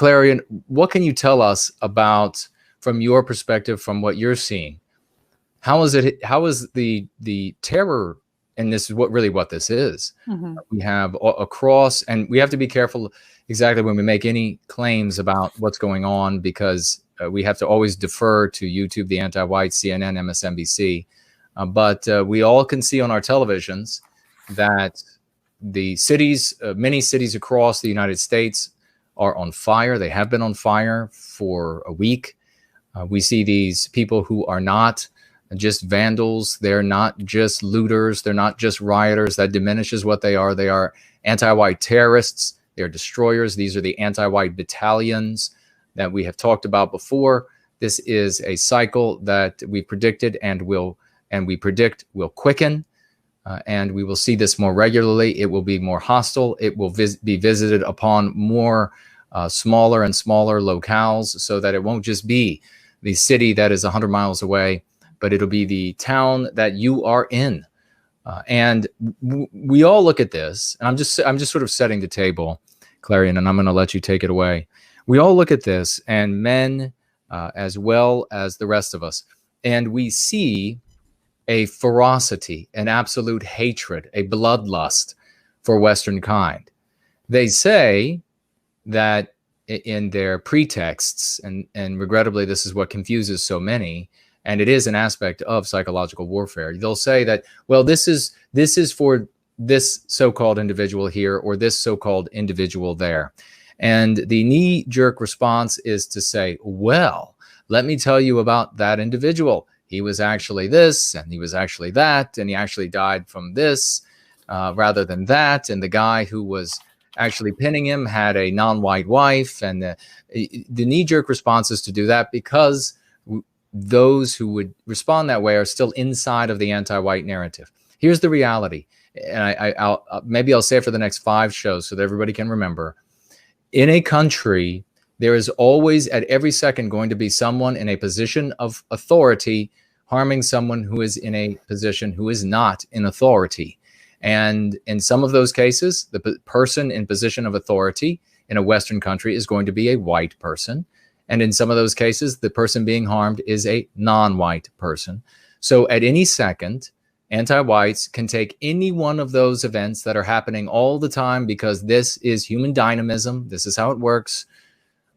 Clarion, what can you tell us about, from your perspective, from what you're seeing? How is the terror, and this is what this is. Mm-hmm. We have across, and we have to be careful exactly when we make any claims about what's going on, because we have to always defer to YouTube, the anti-white, CNN, MSNBC. But we all can see on our televisions that the cities, many cities across the United States are on fire. They have been on fire for a week. We see these people who are not just vandals. They're not just looters. They're not just rioters. That diminishes what they are. They are anti-white terrorists. They're destroyers. These are the anti-white battalions that we have talked about before. This is a cycle that we predicted and we predict will quicken. And we will see this more regularly. It will be more hostile. It will be visited upon more smaller and smaller locales, so that it won't just be the city that is 100 miles away, but it'll be the town that you are in. And we all look at this, and I'm just sort of setting the table, Clarion, and I'm going to let you take it away. We all look at this, and men as well as the rest of us, and we see a ferocity, an absolute hatred, a bloodlust for Western kind. They say that in their pretexts, and regrettably, this is what confuses so many, and it is an aspect of psychological warfare. They'll say that, well, this is for this so-called individual here, or this so-called individual there. And the knee-jerk response is to say, well, let me tell you about that individual. He was actually this, and he was actually that, and he actually died from this rather than that. And the guy who was actually pinning him had a non-white wife. And the knee-jerk response is to do that because those who would respond that way are still inside of the anti-white narrative. Here's the reality, and maybe I'll say it for the next 5 shows so that everybody can remember. In a country, there is always, at every second, going to be someone in a position of authority harming someone who is in a position who is not in authority. And in some of those cases, the person in position of authority in a Western country is going to be a white person. And in some of those cases, the person being harmed is a non-white person. So at any second, anti-whites can take any one of those events that are happening all the time, because this is human dynamism. This is how it works.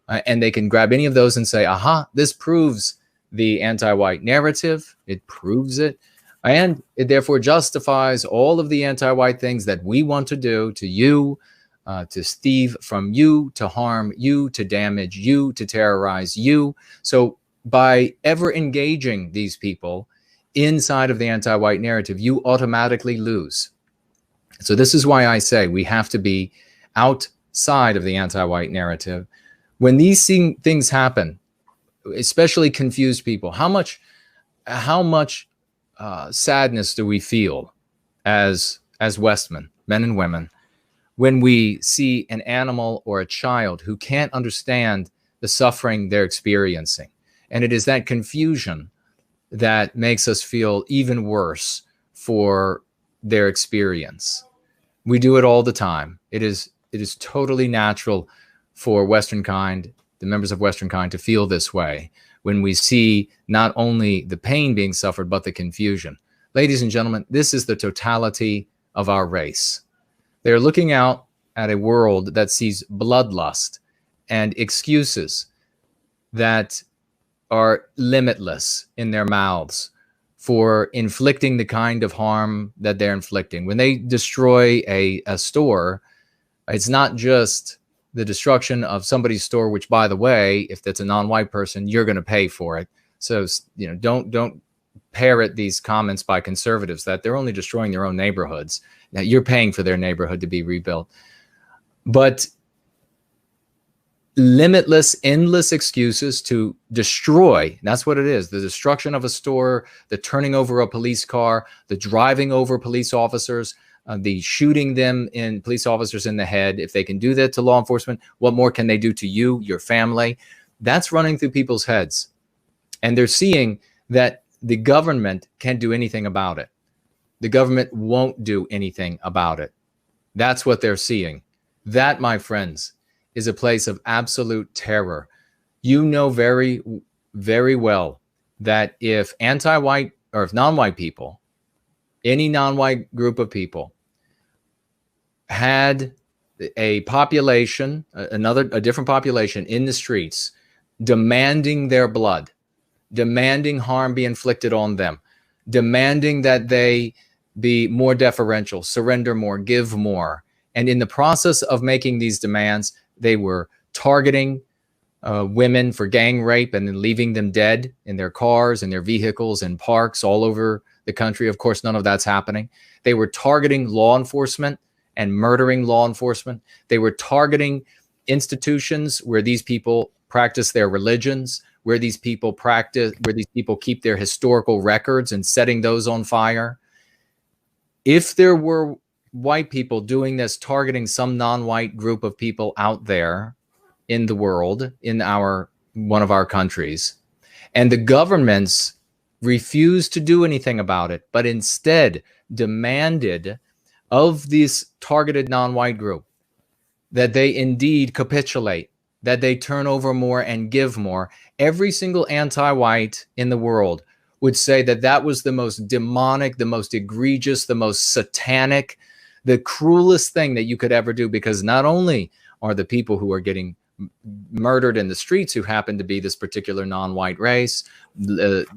And they can grab any of those and say, aha, this proves the anti-white narrative. It proves it. And it therefore justifies all of the anti-white things that we want to do to you, to thieve from you, to harm you, to damage you, to terrorize you. So by ever engaging these people inside of the anti-white narrative, you automatically lose. So this is why I say we have to be outside of the anti-white narrative. When these things happen, especially confused people, how much sadness do we feel as Westmen, men and women, when we see an animal or a child who can't understand the suffering they're experiencing? And it is that confusion that makes us feel even worse for their experience. We do it all the time. It is totally natural for Western kind, the members of Western kind, to feel this way when we see not only the pain being suffered, but the confusion. Ladies and gentlemen, this is the totality of our race. They're looking out at a world that sees bloodlust and excuses that are limitless in their mouths for inflicting the kind of harm that they're inflicting. When they destroy a store, it's not just the destruction of somebody's store, which, by the way, if that's a non-white person, you're going to pay for it. So, you know, don't parrot these comments by conservatives that they're only destroying their own neighborhoods. Now, you're paying for their neighborhood to be rebuilt. But limitless, endless excuses to destroy. That's what it is. The destruction of a store, the turning over a police car, the driving over police officers, the shooting them in police officers in the head. If they can do that to law enforcement, what more can they do to you, your family? That's running through people's heads. And they're seeing that the government can't do anything about it. The government won't do anything about it. That's what they're seeing. That, my friends, is a place of absolute terror. You know very, very well that if anti-white or if non-white people, any non-white group of people had a population, a different population in the streets demanding their blood, demanding harm be inflicted on them, demanding that they be more deferential, surrender more, give more. And in the process of making these demands, they were targeting women for gang rape and then leaving them dead in their cars and their vehicles in parks all over the country. Of course, none of that's happening. They were targeting law enforcement and murdering law enforcement. They were targeting institutions where these people practice their religions, where these people keep their historical records and setting those on fire. If there were white people doing this, targeting some non-white group of people out there in the world, in one of our countries, and the governments refused to do anything about it, but instead demanded of this targeted non-white group that they indeed capitulate, that they turn over more and give more, every single anti-white in the world would say that that was the most demonic, the most egregious, the most satanic, the cruelest thing that you could ever do, because not only are the people who are getting murdered in the streets who happen to be this particular non-white race,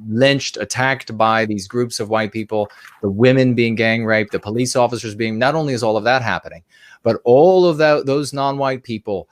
lynched, attacked by these groups of white people, the women being gang raped, the police officers being, not only is all of that happening, but all of those non-white people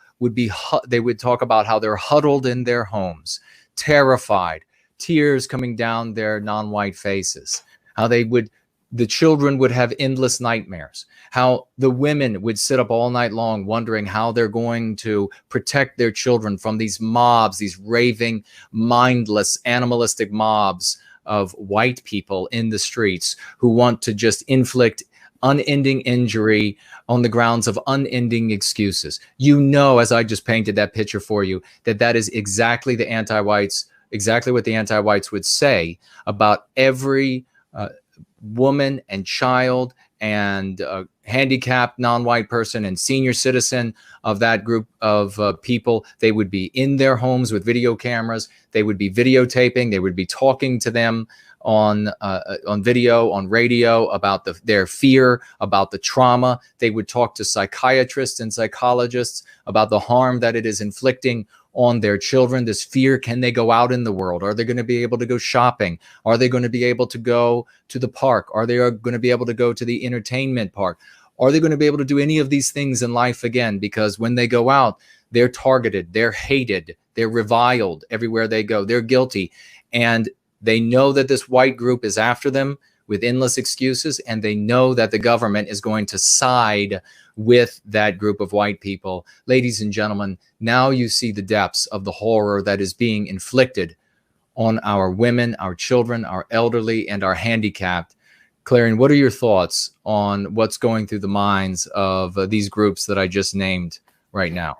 they would talk about how they're huddled in their homes, terrified, tears coming down their non-white faces, how the children would have endless nightmares, how the women would sit up all night long wondering how they're going to protect their children from these mobs, these raving, mindless, animalistic mobs of white people in the streets who want to just inflict unending injury on the grounds of unending excuses. You know, as I just painted that picture for you, that is exactly what the anti-whites would say about every woman and child and handicapped non-white person and senior citizen of that group of people. They would be in their homes with video cameras. They would be videotaping. They would be talking to them on video, on radio, about their fear, about the trauma. They would talk to psychiatrists and psychologists about the harm that it is inflicting on their children, this fear. Can they go out in the world? Are they going to be able to go shopping? Are they going to be able to go to the park? Are they going to be able to go to the entertainment park? Are they going to be able to do any of these things in life again? Because when they go out, they're targeted, they're hated, they're reviled everywhere they go, they're guilty. And they know that this white group is after them with endless excuses, and they know that the government is going to side with that group of white people. Ladies and gentlemen, now you see the depths of the horror that is being inflicted on our women, our children, our elderly, and our handicapped. Clarion, what are your thoughts on what's going through the minds of these groups that I just named right now?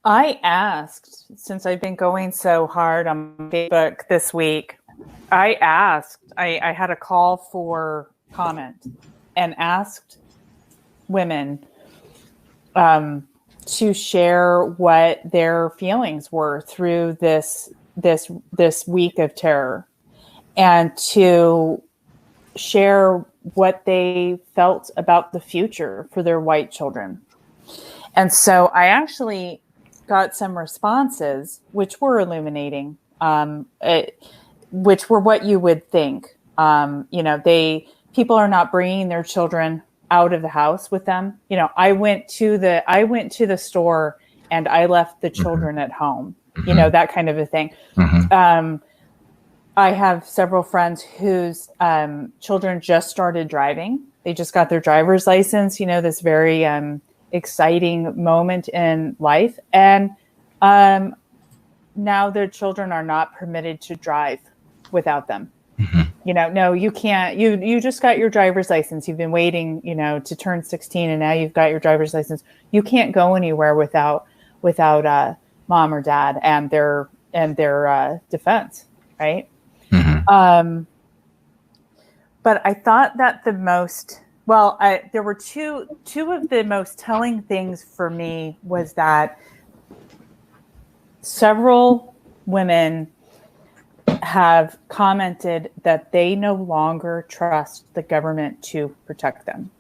I asked, since I've been going so hard on Facebook this week, I had a call for comment and asked women to share what their feelings were through this week of terror, and to share what they felt about the future for their white children. And so I actually got some responses which were illuminating, which were what you would think. People are not bringing their children out of the house with them. I went to the store and I left the children at home, that kind of a thing. I have several friends whose children just started driving. They just got their driver's license, this very exciting moment in life. And now their children are not permitted to drive without them. No, you can't. You just got your driver's license. You've been waiting, to turn 16, and now you've got your driver's license. You can't go anywhere without mom or dad and their defense, right? But I thought that there were two of the most telling things for me was that several women have commented that they no longer trust the government to protect them.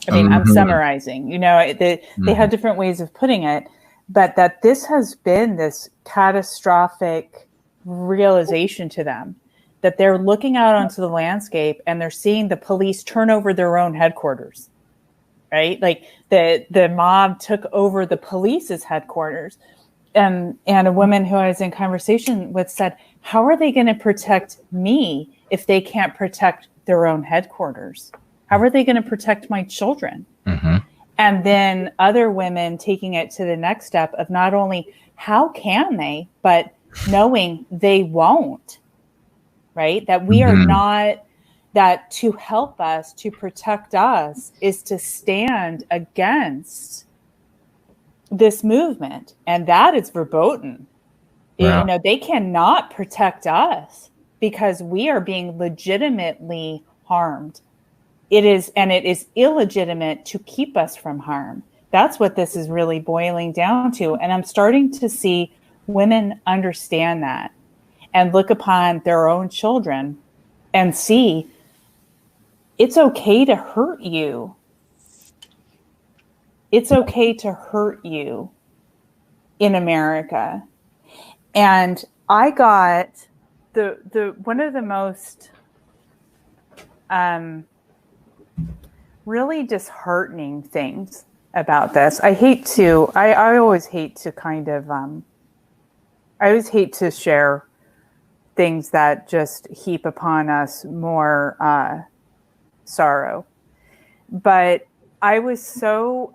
I mean, I'm summarizing, they have different ways of putting it, but that this has been this catastrophic realization to them, that they're looking out onto the landscape and they're seeing the police turn over their own headquarters, right? Like the mob took over the police's headquarters. And a woman who I was in conversation with said, how are they going to protect me if they can't protect their own headquarters? How are they going to protect my children? Mm-hmm. And then other women taking it to the next step of not only how can they, but knowing they won't, right? That we are not, that to help us, to protect us is to stand against this movement. And that is verboten. Wow. They cannot protect us because we are being legitimately harmed. It is illegitimate to keep us from harm. That's what this is really boiling down to. And I'm starting to see women understand that and look upon their own children and see it's okay to hurt you. It's okay to hurt you in America. And I got the one of the most really disheartening things about this. I always hate to kind of I always hate to share things that just heap upon us more sorrow. But I was so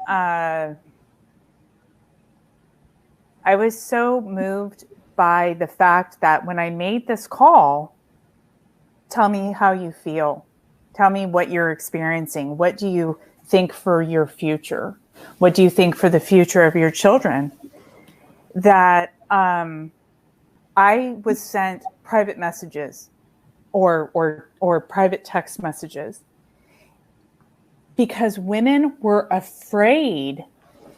moved by the fact that when I made this call, tell me how you feel. Tell me what you're experiencing. What do you think for your future? What do you think for the future of your children? That I was sent private messages or private text messages because women were afraid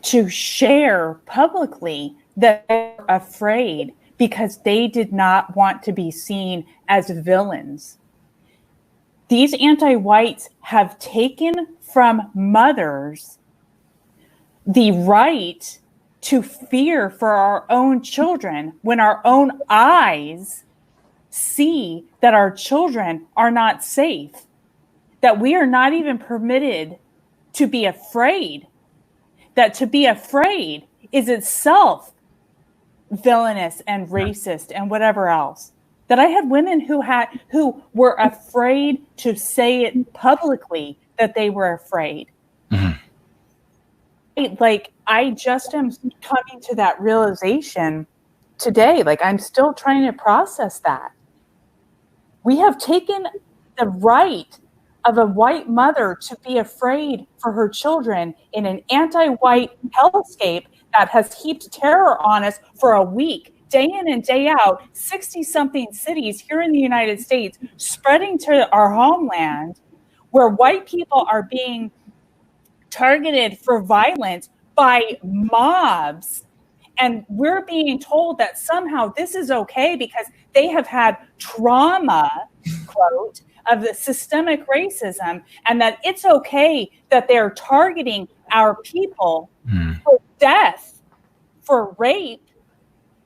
to share publicly, that they were afraid because they did not want to be seen as villains. These anti-whites have taken from mothers the right to fear for our own children when our own eyes see that our children are not safe, that we are not even permitted to be afraid, that to be afraid is itself villainous and racist and whatever else. That I had women who were afraid to say it publicly that they were afraid. Mm-hmm. Like, I just am coming to that realization today. Like, I'm still trying to process that. We have taken the right of a white mother to be afraid for her children in an anti-white hellscape that has heaped terror on us for a week, day in and day out, 60-something cities here in the United States, spreading to our homeland, where white people are being targeted for violence by mobs. And we're being told that somehow this is okay because they have had trauma, quote, of the systemic racism, and that it's okay that they're targeting our people for death, for rape,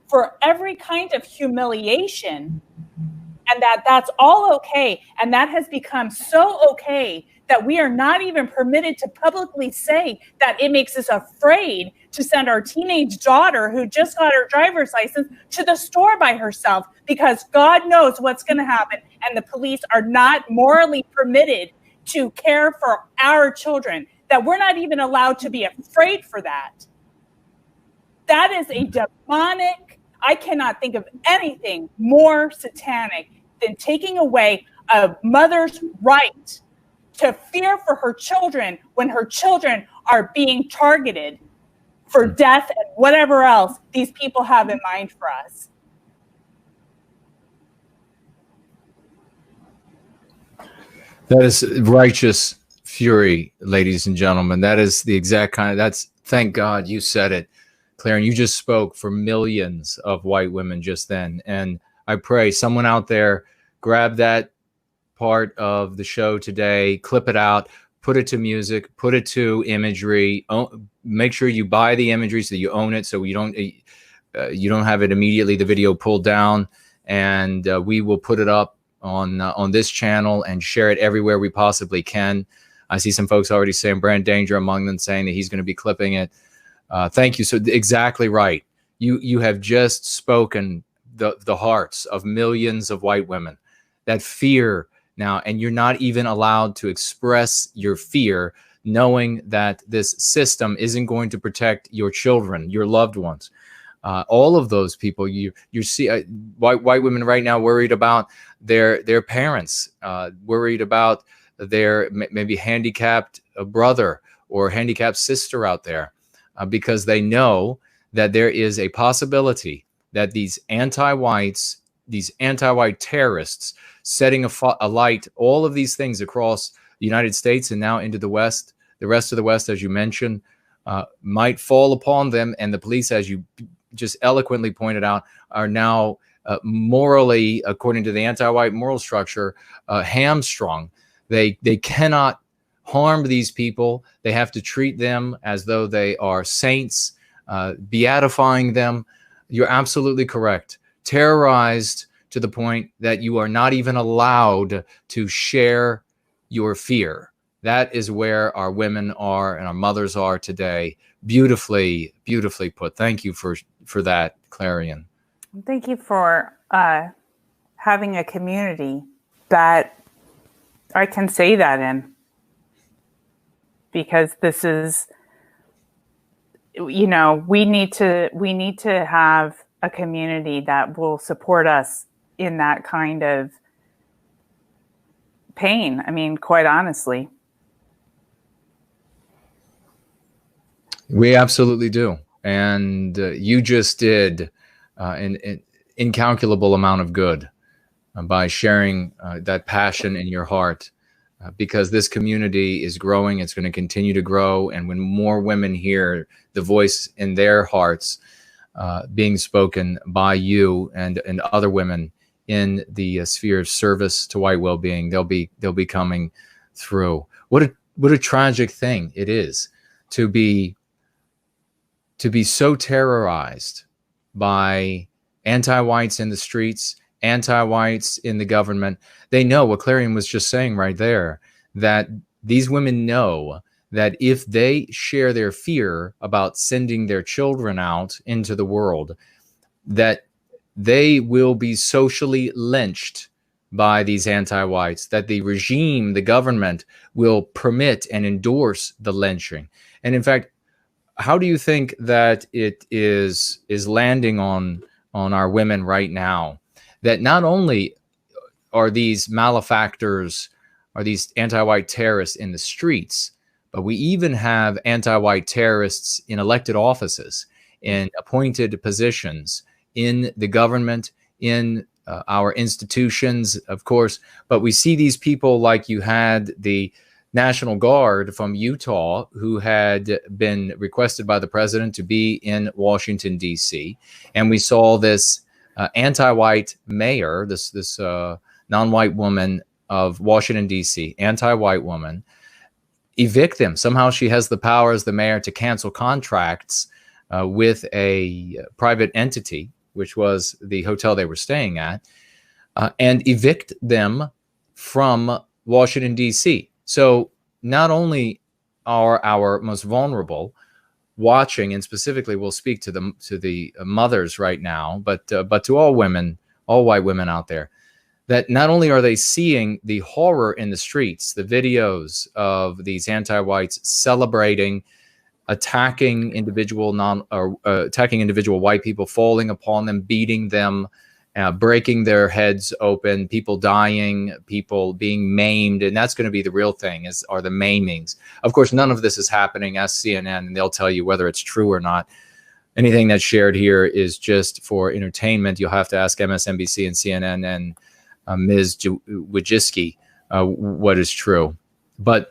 for every kind of humiliation, and that's all okay. And that has become so okay that we are not even permitted to publicly say that it makes us afraid to send our teenage daughter who just got her driver's license to the store by herself, because God knows what's going to happen. And the police are not morally permitted to care for our children, that we're not even allowed to be afraid for that. That is a demonic, I cannot think of anything more satanic than taking away a mother's right to fear for her children when her children are being targeted for death and whatever else these people have in mind for us. That is righteous fury, ladies and gentlemen. That is the exact kind of, thank God you said it, Clarion, you just spoke for millions of white women just then. And I pray someone out there grab that part of the show today, clip it out, put it to music, put it to imagery. Make sure you buy the imagery so that you own it, so you don't have it immediately, the video pulled down. And we will put it up on this channel and share it everywhere we possibly can. I see some folks already saying, Brand Danger among them, saying that he's going to be clipping it. Thank you. So exactly right. You have just spoken the hearts of millions of white women. That fear now, and you're not even allowed to express your fear, knowing that this system isn't going to protect your children, your loved ones. All of those people, you see white women right now worried about their parents, worried about their maybe handicapped brother or handicapped sister out there, because they know that there is a possibility that these anti-whites, these anti-white terrorists setting alight all of these things across the United States and now into the West, the rest of the West, as you mentioned, might fall upon them. And the police, as you just eloquently pointed out, are now morally, according to the anti-white moral structure, hamstrung. They cannot harm these people. They have to treat them as though they are saints, beatifying them. You're absolutely correct. Terrorized to the point that you are not even allowed to share your fear. That is where our women are and our mothers are today. Beautifully, beautifully put. Thank you for that, Clarion. Thank you for having a community that I can say that in, because this is, you know, we need to have a community that will support us in that kind of pain. I mean, quite honestly. We absolutely do. And you just did an incalculable amount of good by sharing that passion in your heart, because this community is growing. It's going to continue to grow. And when more women hear the voice in their hearts being spoken by you and other women in the sphere of service to white well-being, they'll be coming through. What a tragic thing it is to be so terrorized by anti-whites in the streets, anti-whites in the government. They know what Clarion was just saying right there, that these women know that if they share their fear about sending their children out into the world, that they will be socially lynched by these anti-whites, that the regime, the government, will permit and endorse the lynching. And in fact, how do you think that it is landing on our women right now? That not only are these malefactors, are these anti-white terrorists in the streets, but we even have anti-white terrorists in elected offices, in appointed positions, in the government, in our institutions, of course. But we see these people, like you had the National Guard from Utah, who had been requested by the president to be in Washington, D.C. And we saw this anti-white mayor, this non-white woman of Washington, D.C., anti-white woman, evict them. Somehow she has the power as the mayor to cancel contracts with a private entity, which was the hotel they were staying at, and evict them from Washington, D.C. So not only are our most vulnerable watching, and specifically we'll speak to the mothers right now, but to all women, all white women out there, that not only are they seeing the horror in the streets, the videos of these anti-whites celebrating, attacking individual white people, falling upon them, beating them, breaking their heads open, people dying, people being maimed. And that's going to be the real thing, are the maimings. Of course, none of this is happening. Ask CNN, and they'll tell you whether it's true or not. Anything that's shared here is just for entertainment. You'll have to ask MSNBC and CNN and Ms. Wojcicki what is true. But